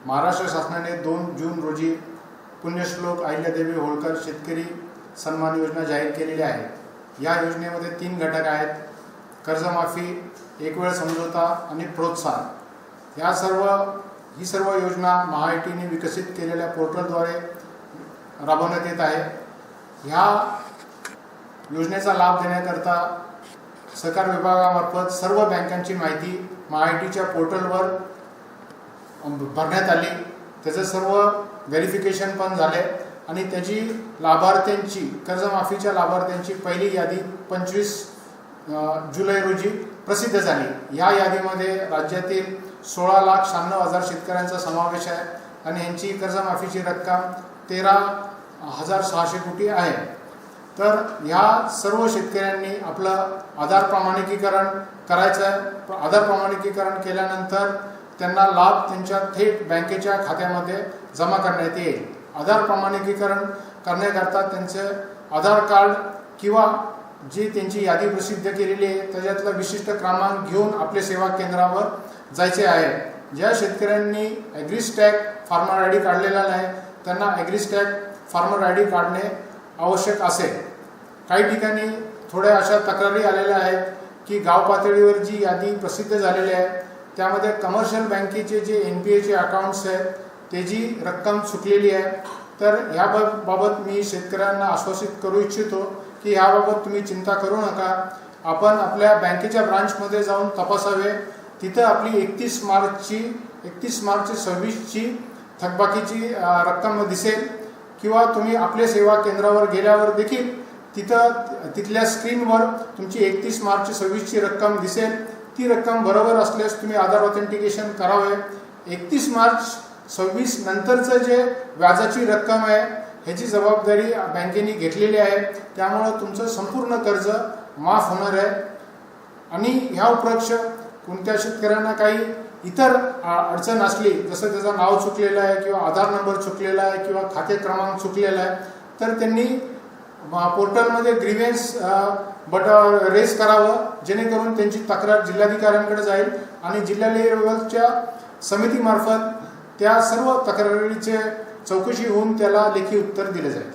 महाराष्ट्र शासनाने 2 जून रोजी पुण्यश्लोक अहिल्यादेवी होळकर शेतकरी सन्मान योजना जाहीर केलेली आहे। या योजनेमध्ये 3 घटक आहेत: कर्जमाफी, एक वेळ समझोता आणि प्रोत्साहन। ही सर्व योजना महाआयटीने विकसित केलेल्या पोर्टलद्वारे राबवण्यात येत आहे। ह्या योजनेचा लाभ देण्याकरता सहकार विभागामार्फत सर्व बँकांची माहिती महाआयटीच्या पोर्टलवर भरण्यात आली। त्याचे सर्व व्हेरिफिकेशन पण झाले आणि त्याची लाभार्थ्यांची कर्जमाफीच्या लाभार्थ्यांची पहिली यादी 25 जुलै रोजी प्रसिद्ध झाली। या यादीमध्ये राज्यातील 16,96,000 शेतकऱ्यांचा समावेश आहे आणि यांची कर्जमाफीची रक्कम 13,600 कोटी आहे। तर ह्या सर्व शेतकऱ्यांनी आपलं आधार प्रमाणिकीकरण करायचं आहे। आधार प्रमाणिकीकरण केल्यानंतर त्यांना लाभ त्यांच्या थेट बँकेच्या खात्यामध्ये जमा करण्यात येईल। आधार प्रमाणिकीकरण करण्याकरता त्यांचे आधार कार्ड किंवा जी त्यांची यादी प्रसिद्ध केलेली आहे त्याच्यातला विशिष्ट क्रमांक घेऊन आपले सेवा केंद्रावर जायचे आहे। ज्या शेतकऱ्यांनी ॲग्रीस्टॅग फार्मर आय डी काढलेला नाही त्यांना ॲग्रीस्टॅग फार्मर आय डी काढणे आवश्यक असेल। काही ठिकाणी थोड्या अशा तक्रारी आलेल्या आहेत की गाव पातळीवर जी यादी प्रसिद्ध झालेली आहे त्यामध्ये कमर्शियल बँकेचे जे NPAचे अकाउंट्स आहेत त्याची रक्कम चुकलेली आहे। तर याबाबत मी शेतकऱ्यांना आश्वासित करू इच्छितो की याबाबत तुम्ही चिंता करू नका। आपण आपल्या बँकेच्या ब्रांचमध्ये जाऊन तपासावे। तिथं आपली 31 मार्च 26ची थकबाकीची रक्कम दिसेल किंवा तुम्ही आपल्या सेवा केंद्रावर गेल्यावर देखील तिथल्या स्क्रीनवर तुमची 31 मार्च 26ची रक्कम दिसेल। ती रक्कम बरोबर असल्यास तुम्ही आधार ऑथेंटिकेशन करावे। 31 मार्च 26 नंतरचं जे व्याजाची रक्कम आहे ह्याची जबाबदारी बँकेने घेतलेली आहे, त्यामुळे तुमचं संपूर्ण कर्ज माफ होणार आहे। आणि ह्या उपरक्ष कोणत्या शेतकऱ्यांना काही इतर अडचण असली, जसं त्याचं नाव चुकलेलं आहे किंवा आधार नंबर चुकलेला आहे किंवा खाते क्रमांक चुकलेला आहे, तर त्यांनी पोर्टलमध्ये ग्रीव्हन्स रेज करावं, जेणेकरून त्यांची तक्रार जिल्हाधिकाऱ्यांकडे जाईल आणि जिल्हा लेवलच्या समितीमार्फत त्या सर्व तक्रारीचे चौकशी होऊन त्याला लेखी उत्तर दिले जाईल।